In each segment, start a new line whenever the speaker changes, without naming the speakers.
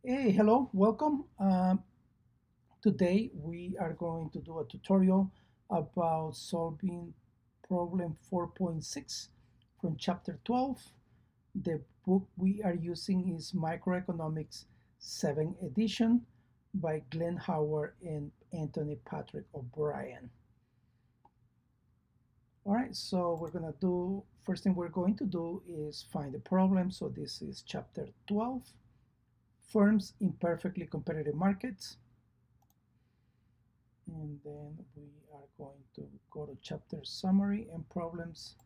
Hey, hello, welcome. Today we are going to do a tutorial about solving problem 4.6 from chapter 12. The book we are using is Microeconomics 7th edition by Glenn Howard and Anthony Patrick O'Brien. All right, so first thing we're going to do is find the problem. So this is chapter 12, firms in perfectly competitive markets. And then we are going to go to chapter summary and problems.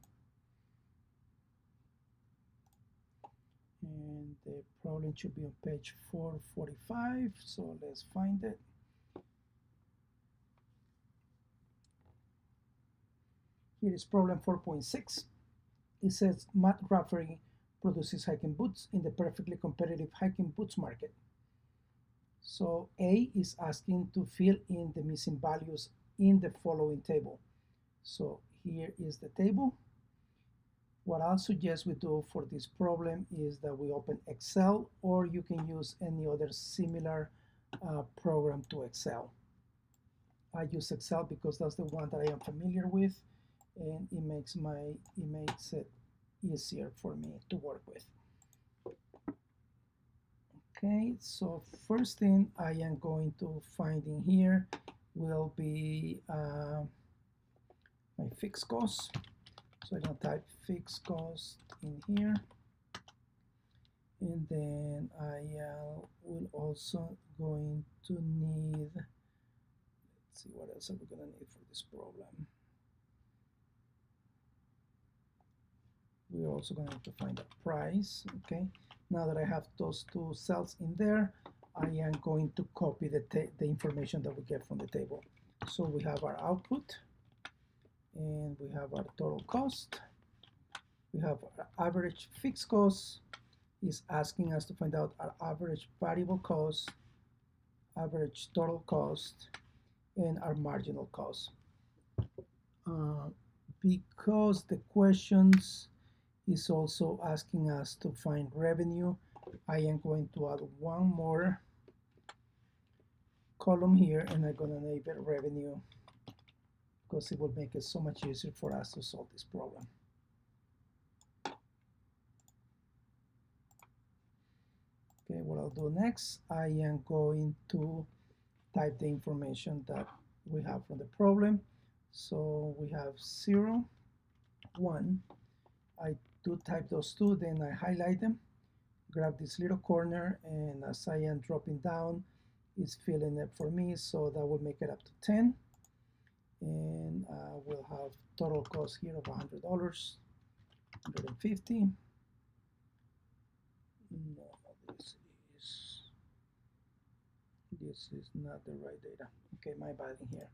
And the problem should be on page 445. So let's find it. Here is problem 4.6. It says Matt Rafferty produces hiking boots in the perfectly competitive hiking boots market. So A is asking to fill in the missing values in the following table. So here is the table. What I'll suggest we do for this problem is that we open Excel, or you can use any other similar program to Excel. I use Excel because that's the one that I am familiar with, and it makes it easier for me to work with. Okay, so first thing I am going to find in here will be my fixed cost. So I'm going to type fixed cost in here. And then I will also going to need, let's see what else are we going to need for this problem. We're also going to have to find a price, okay? Now that I have those two cells in there, I am going to copy the information that we get from the table. So we have our output, and we have our total cost. We have our average fixed cost is asking us to find out our average variable cost, average total cost, and our marginal cost. Because the questions is also asking us to find revenue, I am going to add one more column here, and I'm going to name it revenue because it will make it so much easier for us to solve this problem. Okay, what I'll do next, I am going to type the information that we have from the problem. So we have 0, 1. I do type those two, then I highlight them, grab this little corner, and as I am dropping down, it's filling it for me, so that will make it up to 10. And we'll have total cost here of $100, 150. No, this is not the right data. Okay, my bad in here.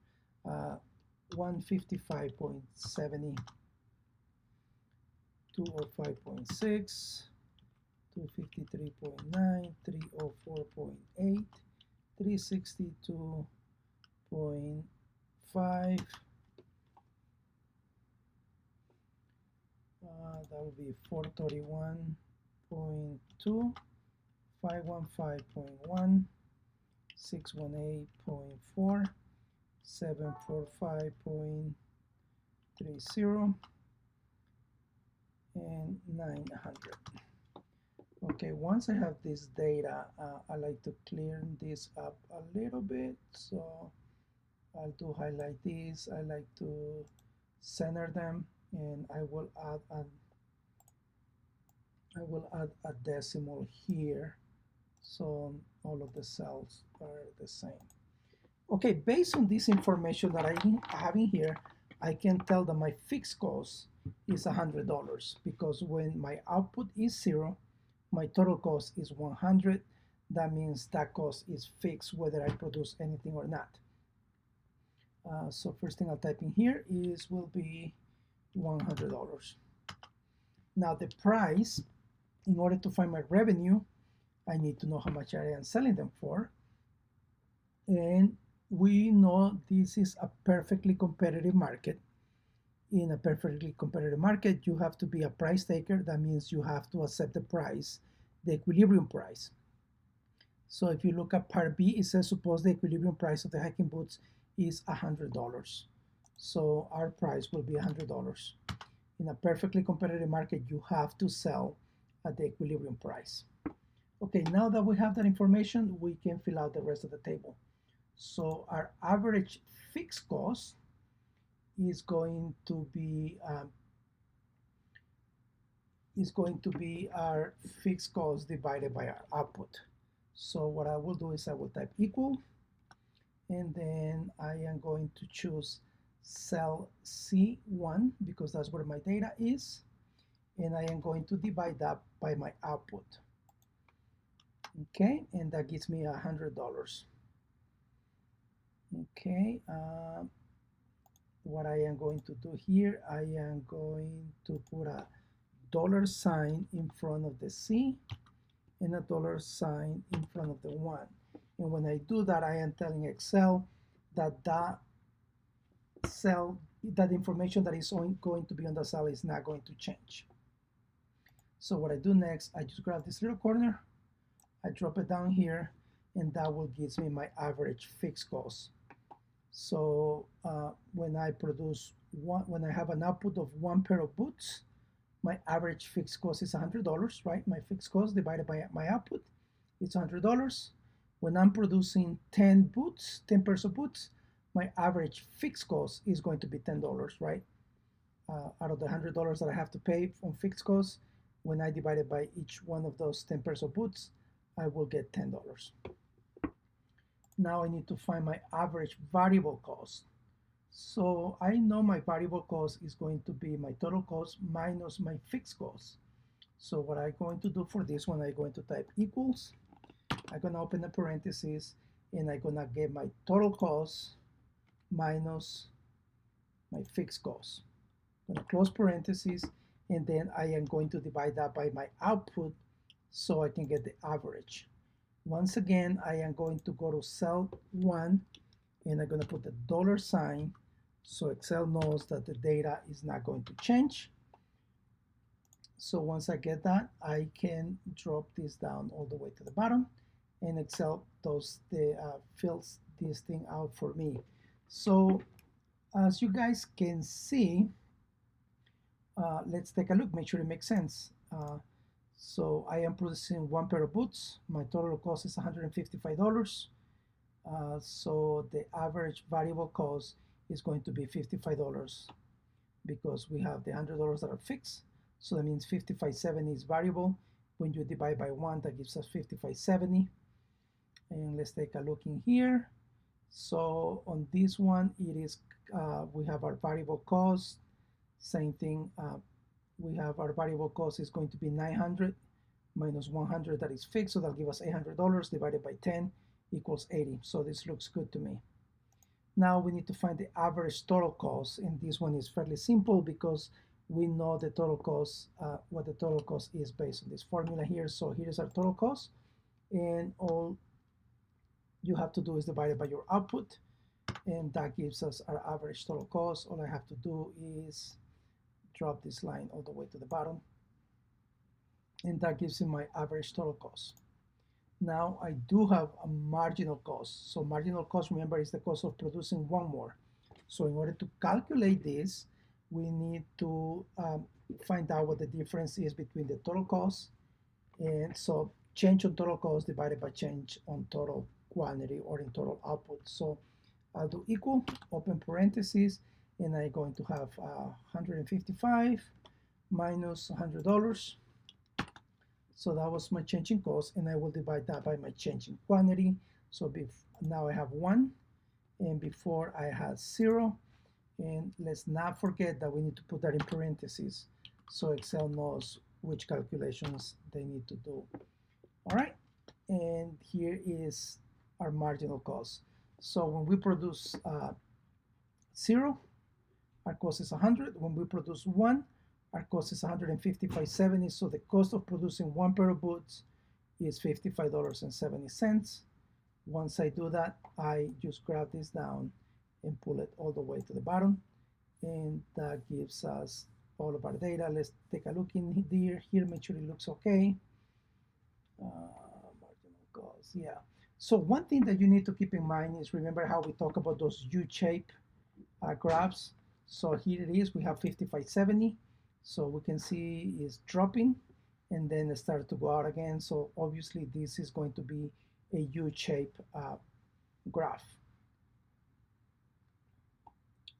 155.70, 205.6, 253.9, 304.8, 362.5. That would be 431.2, 515.1, 618.4, 745.30, and 900. Okay, once I have this data, I like to clear this up a little bit. So I'll do highlight these. I like to center them, and I will add a decimal here, so all of the cells are the same. Okay, based on this information that I have in here, I can tell that my fixed cost is $100 because when my output is 0, my total cost is 100. That means that cost is fixed whether I produce anything or not. So first thing I'll type in here will be $100. Now the price, in order to find my revenue, I need to know how much I am selling them for. And we know this is a perfectly competitive market. In a perfectly competitive market, you have to be a price taker. That means you have to accept the price, the equilibrium price. So if you look at part B, it says suppose the equilibrium price of the hiking boots is $100. So our price will be $100. In a perfectly competitive market, you have to sell at the equilibrium price. Okay, now that we have that information, we can fill out the rest of the table. So our average fixed cost is going to be our fixed cost divided by our output. So what I will do is I will type equal, and then I am going to choose cell C1 because that's where my data is, and I am going to divide that by my output. Okay, and that gives me $100. Okay, what I am going to do here, I am going to put a $sign in front of the C and a $sign in front of the 1. And when I do that, I am telling Excel that that information that is going to be on the cell is not going to change. So what I do next, I just grab this little corner, I drop it down here, and that will give me my average fixed cost. So when I have an output of 1 pair of boots, my average fixed cost is $100, right? My fixed cost divided by my output, it's $100. When I'm producing 10 pairs of boots, my average fixed cost is going to be $10, right? Out of the $100 that I have to pay on fixed costs, when I divide it by each one of those 10 pairs of boots, I will get $10. Now I need to find my average variable cost. So I know my variable cost is going to be my total cost minus my fixed cost. So what I'm going to do for this one, I'm going to type equals. I'm going to open the parentheses, and I'm going to get my total cost minus my fixed cost. I'm going to close parentheses, and then I am going to divide that by my output so I can get the average. Once again, I am going to go to cell 1, and I'm going to put the $sign so Excel knows that the data is not going to change. So once I get that, I can drop this down all the way to the bottom, and Excel fills this thing out for me. So as you guys can see, let's take a look, make sure it makes sense. So I am producing 1 pair of boots. My total cost is $155. So the average variable cost is going to be $55 because we have the $100 that are fixed. So that means $55.70 is variable. When you divide by 1, that gives us $55.70. And let's take a look in here. So on this one, it is we have our variable cost. Same thing. We have our variable cost is going to be 900 minus 100 that is fixed. So that'll give us $800 divided by 10 equals 80. So this looks good to me. Now we need to find the average total cost, and this one is fairly simple because we know the total cost, what the total cost is based on this formula here. So here's our total cost, and all you have to do is divide it by your output, and that gives us our average total cost. All I have to do is drop this line all the way to the bottom, and that gives me my average total cost. Now I do have a marginal cost. So marginal cost, remember, is the cost of producing one more. So in order to calculate this, we need to find out what the difference is between the total cost, and so change on total cost divided by change on total quantity or in total output. So I'll do equal, open parentheses, and I'm going to have 155 minus $100. So that was my change in cost, and I will divide that by my change in quantity. So now I have 1, and before I had 0. And let's not forget that we need to put that in parentheses so Excel knows which calculations they need to do. All right, and here is our marginal cost. So when we produce 0, our cost is 100. When we produce 1, our cost is 155.70. So the cost of producing 1 pair of boots is $55.70. Once I do that, I just grab this down and pull it all the way to the bottom, and that gives us all of our data. Let's take a look in here, make sure it looks okay. Marginal cost. Yeah. So one thing that you need to keep in mind is remember how we talk about those U-shape graphs. So here it is, we have 5570. So we can see it's dropping and then it started to go out again. So obviously this is going to be a U-shape graph.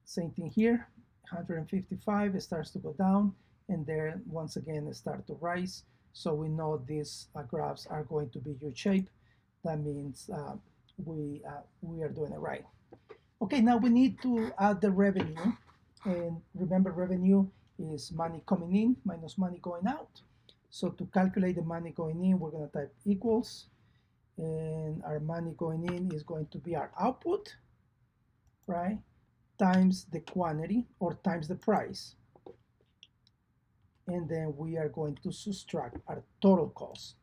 Same thing here, 155, it starts to go down and then once again it starts to rise. So we know these graphs are going to be U-shaped. That means we are doing it right. Okay, now we need to add the revenue. And remember, revenue is money coming in minus money going out. So to calculate the money going in, we're going to type equals. And our money going in is going to be our output, right? Times the quantity or times the price. And then we are going to subtract our total cost.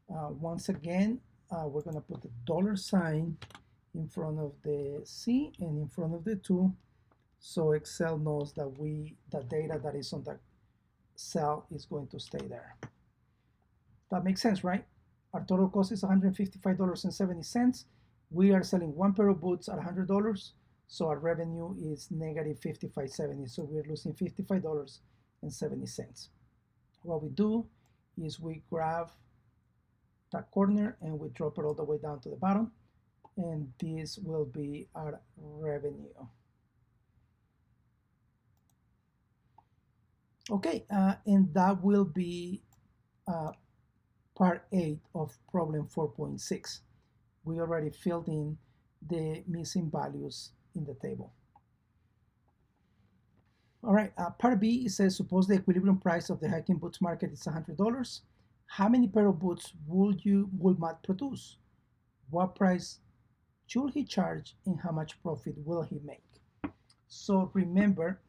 Once again, we're going to put the dollar sign in front of the C and in front of the 2, so Excel knows that the data that is on the cell is going to stay there. That makes sense, right? Our total cost is $155.70. We are selling one pair of boots at $100, so our revenue is negative $55.70. So we're losing $55.70. What we do is we grab that corner and we drop it all the way down to the bottom, and this will be our revenue. Okay, and that will be part 8 of problem 4.6. We already filled in the missing values in the table. All right, part B, it says, suppose the equilibrium price of the hiking boots market is $100. How many pair of boots will Matt produce? What price should he charge and how much profit will he make? So remember,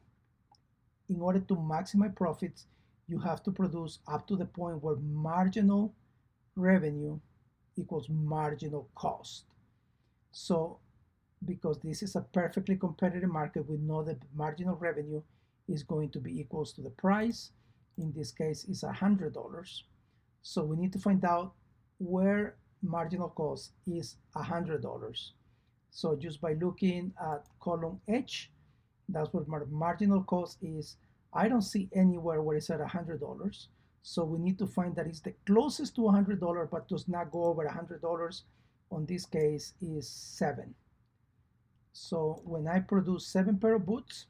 in order to maximize profits, you have to produce up to the point where marginal revenue equals marginal cost. So because this is a perfectly competitive market, we know that marginal revenue is going to be equals to the price. In this case, it's $100. So we need to find out where marginal cost is $100. So just by looking at column H, that's what my marginal cost is. I don't see anywhere where it's at $100. So we need to find that it's the closest to $100 but does not go over $100. On this case is 7. So when I produce 7 pair of boots,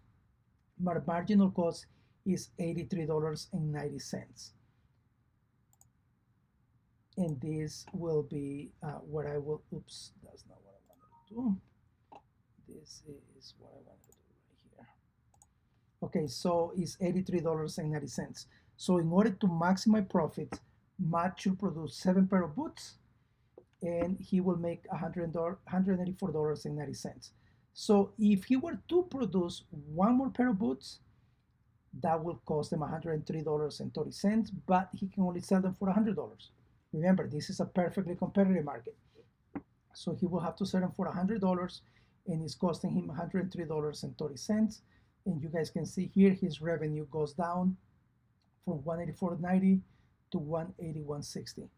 my marginal cost is $83.90. And this will be what I will, oops, that's not what I wanted to do. This is what I wanted to do right here. Okay, so it's $83.90. So in order to maximize profit, Matt should produce 7 pair of boots and he will make $184.90. So if he were to produce one more pair of boots, that will cost him $103.30, but he can only sell them for $100. Remember, this is a perfectly competitive market. So he will have to sell them for $100 and it's costing him $103.30. And you guys can see here his revenue goes down from $184.90 to $181.60.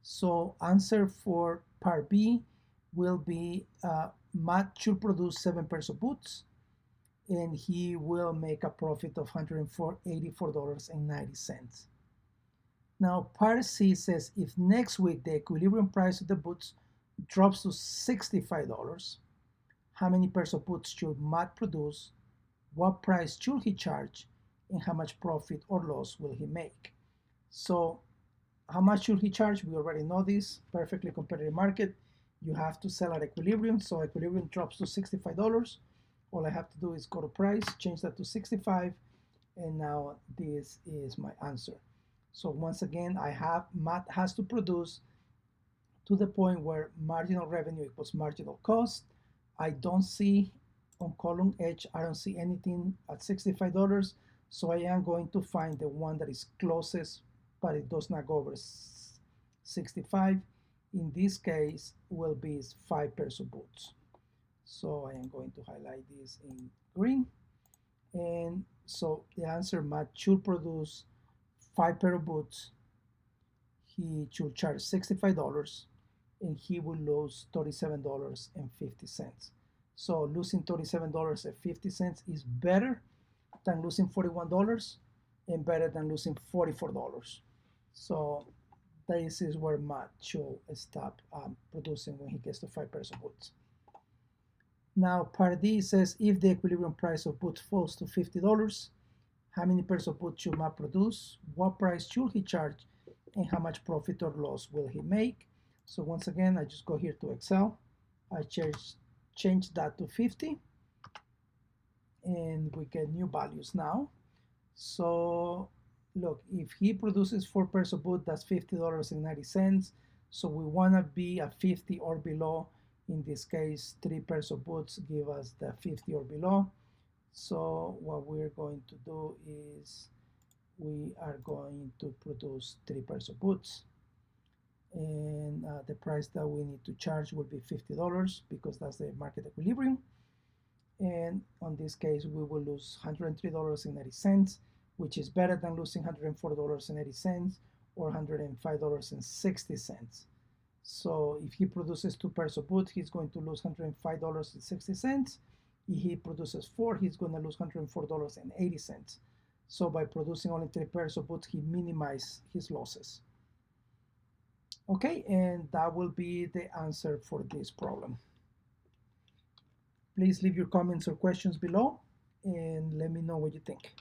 So answer for part B will be Matt should produce 7 pairs of boots and he will make a profit of $184.90. Now part C says if next week the equilibrium price of the boots drops to $65, how many pairs of boots should Matt produce? What price should he charge? And how much profit or loss will he make? So how much should he charge? We already know this. Perfectly competitive market. You have to sell at equilibrium. So equilibrium drops to $65. All I have to do is go to price, change that to 65, and now this is my answer. So once again, Matt has to produce to the point where marginal revenue equals marginal cost. I don't see on column H, I don't see anything at $65. So I am going to find the one that is closest, but it does not go over 65. In this case, will be 5 pairs of boots. So I am going to highlight this in green. And so the answer, Matt should produce 5 pair of boots. He should charge $65. and he will lose $37.50. So losing $37.50 is better than losing $41 and better than losing $44. So this is where Matt should stop producing when he gets to 5 pairs of boots. Now part D says if the equilibrium price of boots falls to $50, how many pairs of boots should Matt produce? What price should he charge? And how much profit or loss will he make? So once again, I just go here to Excel. I change that to 50. And we get new values now. So look, if he produces 4 pairs of boots, that's $50.90. So we want to be at 50 or below. In this case, 3 pairs of boots give us the 50 or below. So what we're going to do is we are going to produce 3 pairs of boots. And the price that we need to charge will be $50 because that's the market equilibrium. And on this case, we will lose $103.80, which is better than losing $104.80 or $105.60. So if he produces 2 pairs of boots, he's going to lose $105.60. If he produces 4, he's going to lose $104.80. So by producing only 3 pairs of boots, he minimizes his losses. Okay, and that will be the answer for this problem. Please leave your comments or questions below and let me know what you think.